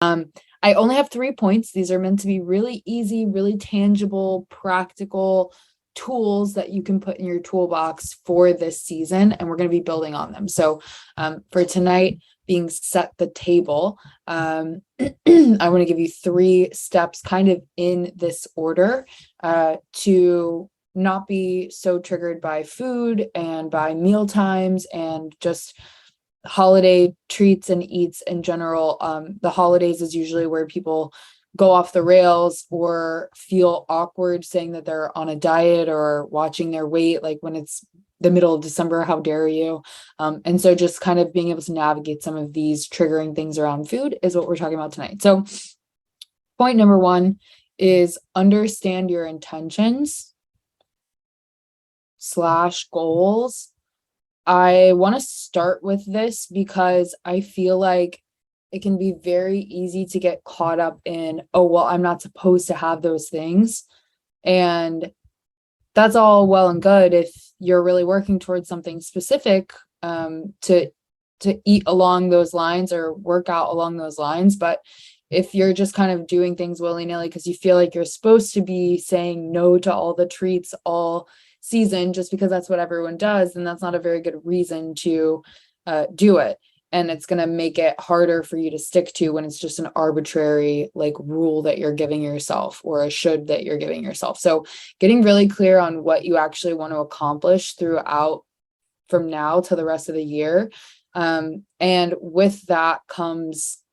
I only have 3 points. These are meant to be really easy, really tangible, practical tools that you can put in your toolbox for this season, and we're going to be building on them. So for tonight, being set the table, I want to give you 3 steps kind of in this order to not be so triggered by food and by meal times and just holiday treats and eats in general. The holidays is usually where people go off the rails or feel awkward saying that they're on a diet or watching their weight, like when it's the middle of December, how dare you? And so just kind of being able to navigate some of these triggering things around food is what we're talking about tonight. So point number 1 is understand your intentions / goals. I want to start with this because I feel like it can be very easy to get caught up in, oh, well, I'm not supposed to have those things. And that's all well and good if you're really working towards something specific, to eat along those lines or work out along those lines. But if you're just kind of doing things willy-nilly because you feel like you're supposed to be saying no to all the treats all season just because that's what everyone does, then that's not a very good reason to do it. And it's going to make it harder for you to stick to when it's just an arbitrary like rule that you're giving yourself or a should that you're giving yourself. So getting really clear on what you actually want to accomplish throughout from now to the rest of the year. And with that comes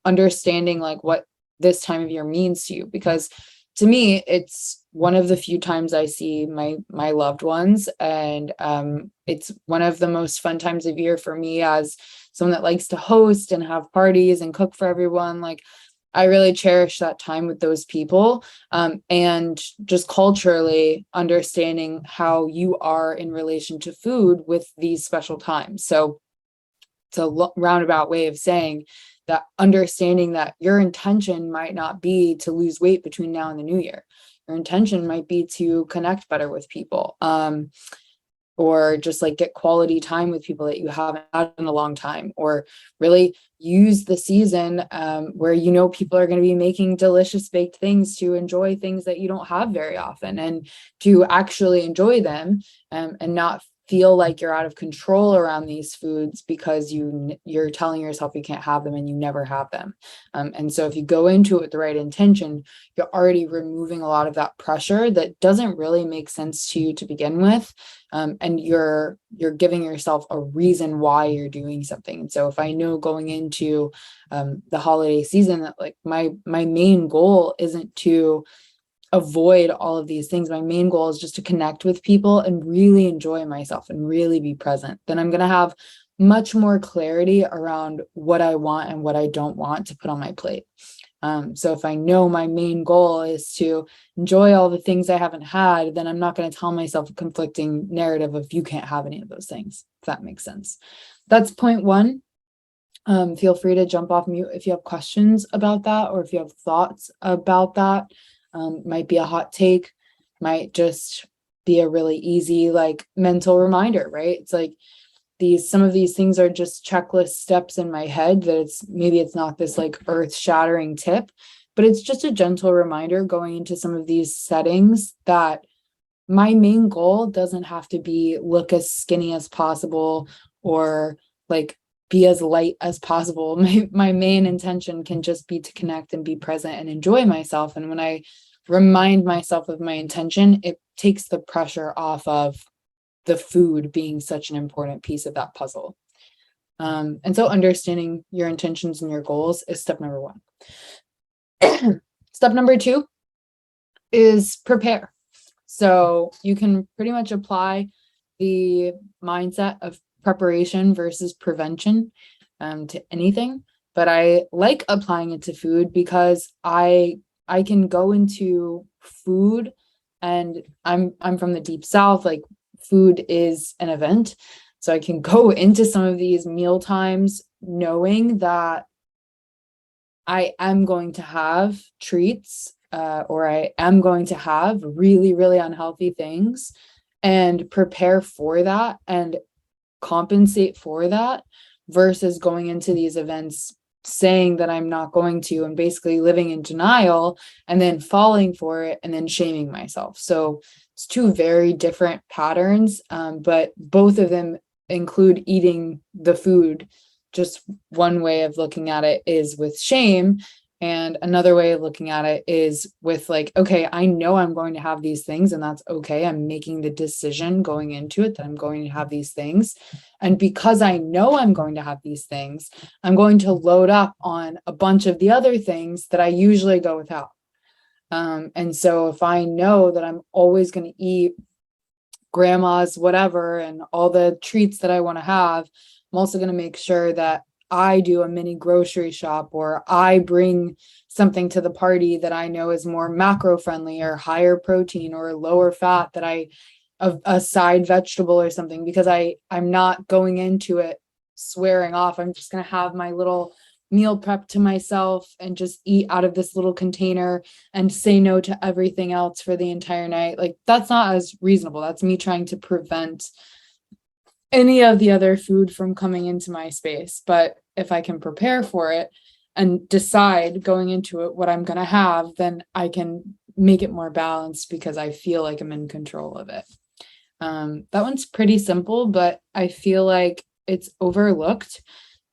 understanding like what this time of year means to you, because to me, it's one of the few times I see my loved ones, and it's one of the most fun times of year for me as someone that likes to host and have parties and cook for everyone. Like I really cherish that time with those people, and just culturally understanding how you are in relation to food with these special times. So it's a roundabout way of saying that understanding that your intention might not be to lose weight between now and the new year. Your intention might be to connect better with people, or just like get quality time with people that you haven't had in a long time, or really use the season where you know people are going to be making delicious baked things to enjoy things that you don't have very often, and to actually enjoy them, and not feel like you're out of control around these foods because you're telling yourself you can't have them and you never have them. And so if you go into it with the right intention, you're already removing a lot of that pressure that doesn't really make sense to you to begin with. And you're giving yourself a reason why you're doing something. And so if I know going into the holiday season that like my main goal isn't to avoid all of these things, my main goal is just to connect with people and really enjoy myself and really be present, then I'm going to have much more clarity around what I want and what I don't want to put on my plate. So if I know my main goal is to enjoy all the things I haven't had, then I'm not going to tell myself a conflicting narrative of you can't have any of those things, if that makes sense. That's point 1. Feel free to jump off mute if you have questions about that, or if you have thoughts about that. Might be a hot take, might just be a really easy like mental reminder, right? It's like some of these things are just checklist steps in my head that it's not this like earth-shattering tip, but it's just a gentle reminder going into some of these settings that my main goal doesn't have to be look as skinny as possible or like be as light as possible. My main intention can just be to connect and be present and enjoy myself. And when I remind myself of my intention, it takes the pressure off of the food being such an important piece of that puzzle. And so understanding your intentions and your goals is step number 1. Step number 2 is prepare. So you can pretty much apply the mindset of preparation versus prevention to anything, but I like applying it to food because I can go into food, and I'm from the deep South, like food is an event. So I can go into some of these meal times knowing that I am going to have treats, or I am going to have really, really unhealthy things, and prepare for that and compensate for that, versus going into these events saying that I'm not going to, and basically living in denial and then falling for it and then shaming myself. So it's two very different patterns, but both of them include eating the food. Just one way of looking at it is with shame. And another way of looking at it is with like, okay, I know I'm going to have these things and that's okay. I'm making the decision going into it that I'm going to have these things. And because I know I'm going to have these things, I'm going to load up on a bunch of the other things that I usually go without. And so if I know that I'm always going to eat grandma's whatever and all the treats that I want to have, I'm also going to make sure that I do a mini grocery shop, or I bring something to the party that I know is more macro friendly or higher protein or lower fat, that a side vegetable or something, because I'm not going into it swearing off. I'm just going to have my little meal prep to myself and just eat out of this little container and say no to everything else for the entire night. Like, that's not as reasonable. That's me trying to prevent any of the other food from coming into my space. But if I can prepare for it and decide going into it what I'm going to have, then I can make it more balanced because I feel like I'm in control of it. That one's pretty simple, but I feel like it's overlooked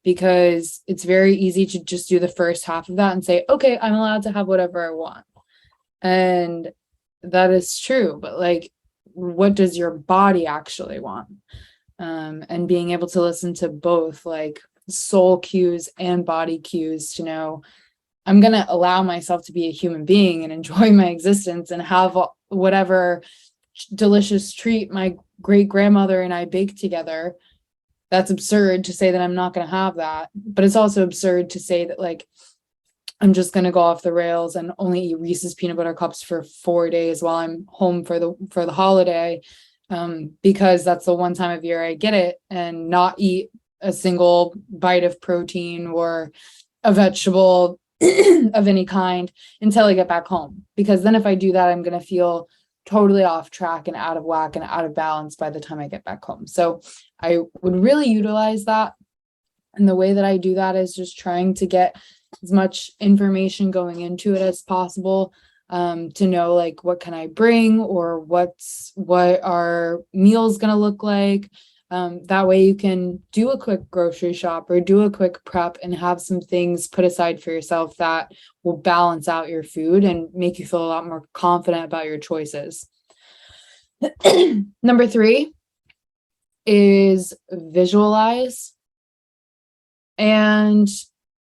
because it's very easy to just do the first half of that and say, okay, I'm allowed to have whatever I want. And that is true, but like, what does your body actually want? And being able to listen to both, like soul cues and body cues, to know I'm going to allow myself to be a human being and enjoy my existence and have whatever delicious treat my great grandmother and I baked together. That's absurd to say that I'm not going to have that, but it's also absurd to say that like I'm just going to go off the rails and only eat Reese's peanut butter cups for 4 days while I'm home for the holiday, because that's the one time of year I get it, and not eat a single bite of protein or a vegetable of any kind until I get back home. Because then if I do that, I'm going to feel totally off track and out of whack and out of balance by the time I get back home. So I would really utilize that. And the way that I do that is just trying to get as much information going into it as possible, to know like what can I bring, or what are meals going to look like. That way you can do a quick grocery shop or do a quick prep and have some things put aside for yourself that will balance out your food and make you feel a lot more confident about your choices. Number 3 is visualize. And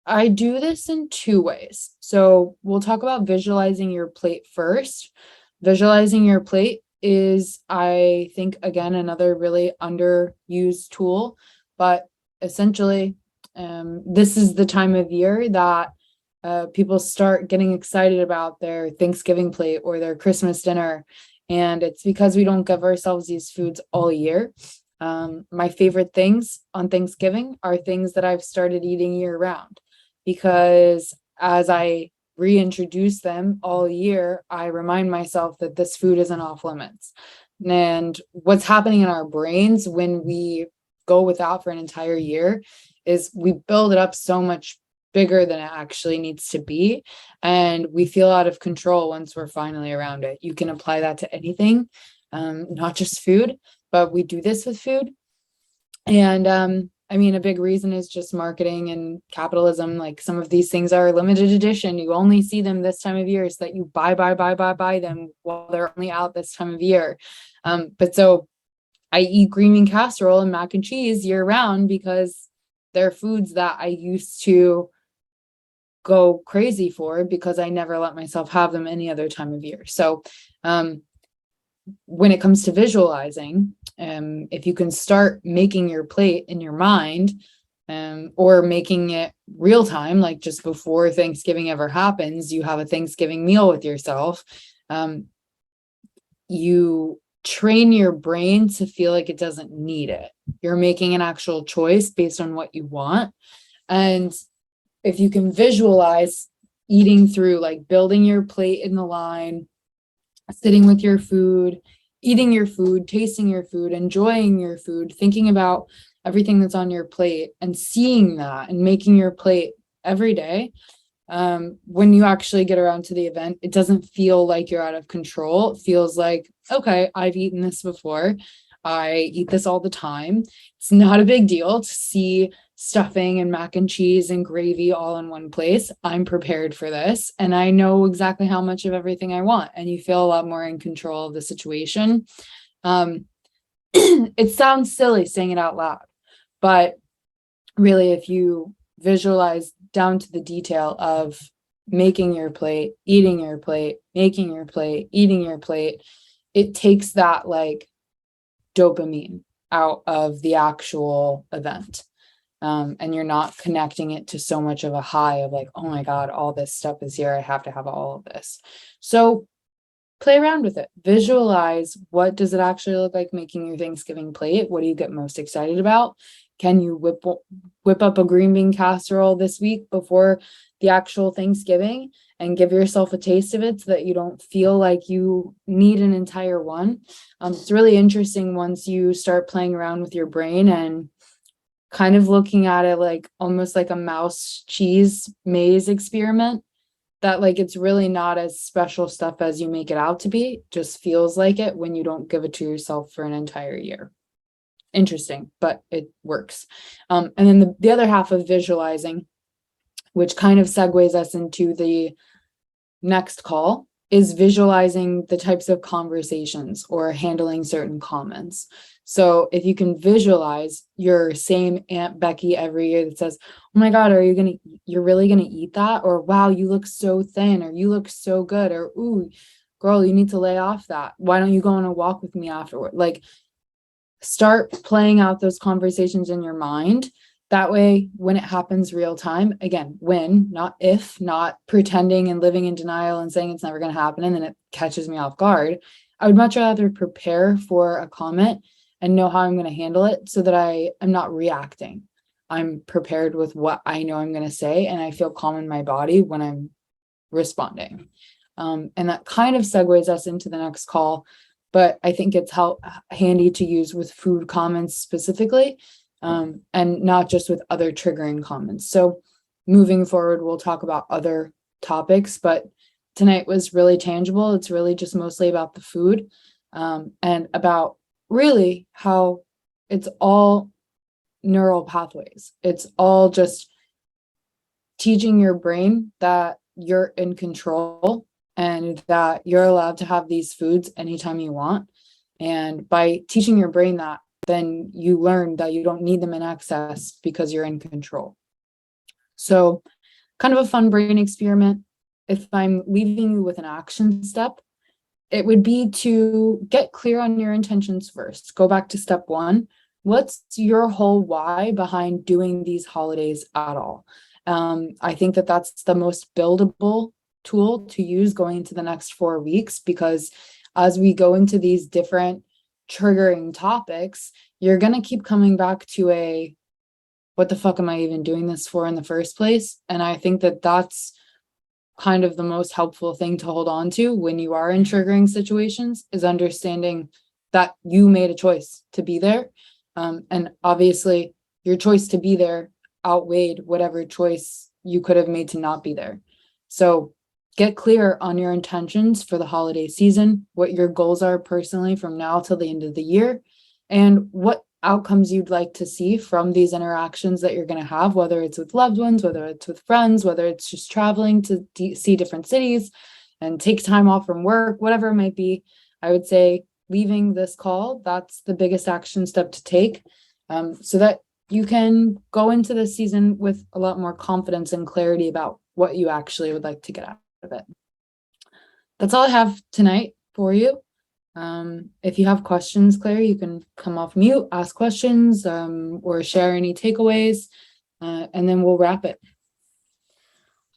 I do this in 2 ways. So we'll talk about visualizing your plate first. Visualizing your plate is, I think, again, another really underused tool, but essentially, this is the time of year that people start getting excited about their Thanksgiving plate or their Christmas dinner. And it's because we don't give ourselves these foods all year. My favorite things on Thanksgiving are things that I've started eating year round, because as I reintroduce them all year, I remind myself that this food isn't off limits. And what's happening in our brains when we go without for an entire year is we build it up so much bigger than it actually needs to be. And we feel out of control once we're finally around it. You can apply that to anything, not just food, but we do this with food. And I mean, a big reason is just marketing and capitalism. Like, some of these things are limited edition. You only see them this time of year, so that you buy them while they're only out this time of year. But so I eat green bean casserole and mac and cheese year round because they're foods that I used to go crazy for because I never let myself have them any other time of year. So when it comes to visualizing, if you can start making your plate in your mind, or making it real time, like just before Thanksgiving ever happens, you have a Thanksgiving meal with yourself. You train your brain to feel like it doesn't need it. You're making an actual choice based on what you want. And if you can visualize eating through, like building your plate in the line, sitting with your food, eating your food, tasting your food, enjoying your food, thinking about everything that's on your plate and seeing that and making your plate every day, when you actually get around to the event, it doesn't feel like you're out of control. It feels like, okay, I've eaten this before. I eat this all the time. It's not a big deal to see stuffing and mac and cheese and gravy all in one place. I'm prepared for this and I know exactly how much of everything I want. And you feel a lot more in control of the situation. It sounds silly saying it out loud, but really, if you visualize down to the detail of making your plate, eating your plate, making your plate, eating your plate, it takes that like dopamine out of the actual event. And you're not connecting it to so much of a high of like, oh my God, all this stuff is here. I have to have all of this. So play around with it. Visualize, what does it actually look like making your Thanksgiving plate? What do you get most excited about? Can you whip up a green bean casserole this week before the actual Thanksgiving and give yourself a taste of it so that you don't feel like you need an entire one? It's really interesting once you start playing around with your brain and kind of looking at it like almost like a mouse cheese maze experiment, that like it's really not as special stuff as you make it out to be. It just feels like it when you don't give it to yourself for an entire year. Interesting, but it works. And then the other half of visualizing, which kind of segues us into the next call, is visualizing the types of conversations or handling certain comments. So if you can visualize your same Aunt Becky every year that says, oh my God, you're really gonna eat that? Or wow, you look so thin, or you look so good, or ooh, girl, you need to lay off that. Why don't you go on a walk with me afterward? Like, start playing out those conversations in your mind. That way, when it happens real time, again, when, not if, not pretending and living in denial and saying it's never going to happen and then it catches me off guard. I would much rather prepare for a comment and know how I'm going to handle it so that I am not reacting. I'm prepared with what I know I'm going to say and I feel calm in my body when I'm responding. And that kind of segues us into the next call, but I think it's handy to use with food comments specifically, and not just with other triggering comments. So moving forward, we'll talk about other topics, but tonight was really tangible. It's really just mostly about the food, and about really how it's all neural pathways. It's all just teaching your brain that you're in control and that you're allowed to have these foods anytime you want. And by teaching your brain that, then you learn that you don't need them in excess because you're in control. So kind of a fun brain experiment. If I'm leaving you with an action step, it would be to get clear on your intentions first. Go back to step one. What's your whole why behind doing these holidays at all? I think that that's the most buildable tool to use going into the next 4 weeks, because as we go into these different triggering topics, you're going to keep coming back to what the fuck am I even doing this for in the first place? And I think that that's kind of the most helpful thing to hold on to when you are in triggering situations, is understanding that you made a choice to be there. And obviously your choice to be there outweighed whatever choice you could have made to not be there. So get clear on your intentions for the holiday season, what your goals are personally from now till the end of the year, and what outcomes you'd like to see from these interactions that you're going to have, whether it's with loved ones, whether it's with friends, whether it's just traveling to see different cities and take time off from work, whatever it might be. I would say leaving this call, that's the biggest action step to take, so that you can go into this season with a lot more confidence and clarity about what you actually would like to get out of it. That's all I have tonight for you. If you have questions, Claire, you can come off mute, ask questions, or share any takeaways, and then we'll wrap it.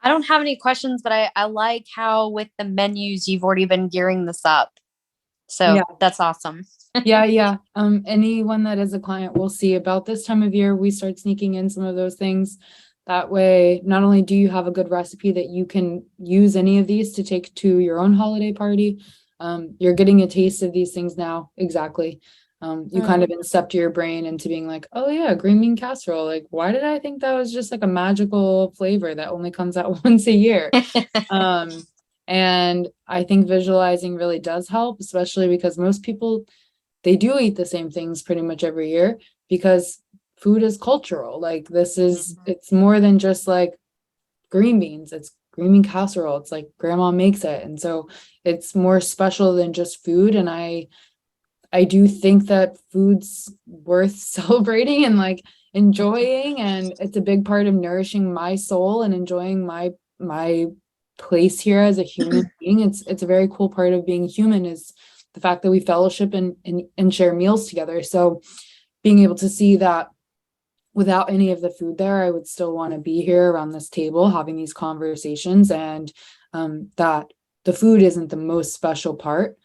I don't have any questions, but I like how with the menus, you've already been gearing this up. So yeah, that's awesome. Yeah. Anyone that is a client will see about this time of year, we start sneaking in some of those things. That way, not only do you have a good recipe that you can use any of these to take to your own holiday party, you're getting a taste of these things now. Exactly. You kind of incept your brain into being like, oh yeah, green bean casserole. Like, why did I think that was just like a magical flavor that only comes out once a year? And I think visualizing really does help, especially because most people, they do eat the same things pretty much every year because food is cultural. Like this is, it's more than just like green beans. It's green bean casserole. It's like grandma makes it. And so it's more special than just food. And I do think that food's worth celebrating and like enjoying, and it's a big part of nourishing my soul and enjoying my place here as a human being. It's a very cool part of being human is the fact that we fellowship and share meals together. So being able to see that without any of the food there, I would still want to be here around this table having these conversations, and that the food isn't the most special part.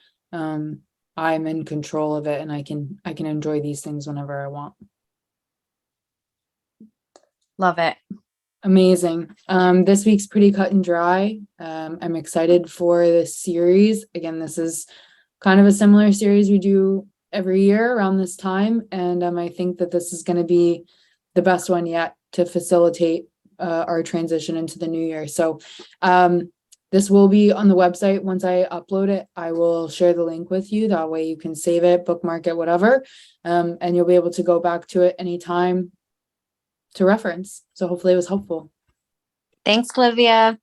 I'm in control of it, and I can enjoy these things whenever I want. Love it. Amazing. This week's pretty cut and dry. I'm excited for this series. Again, this is kind of a similar series we do every year around this time, and I think that this is going to be the best one yet to facilitate our transition into the new year. So this will be on the website. Once I upload it, I will share the link with you. That way you can save it, bookmark it, whatever. And you'll be able to go back to it anytime to reference. So hopefully it was helpful. Thanks, Olivia.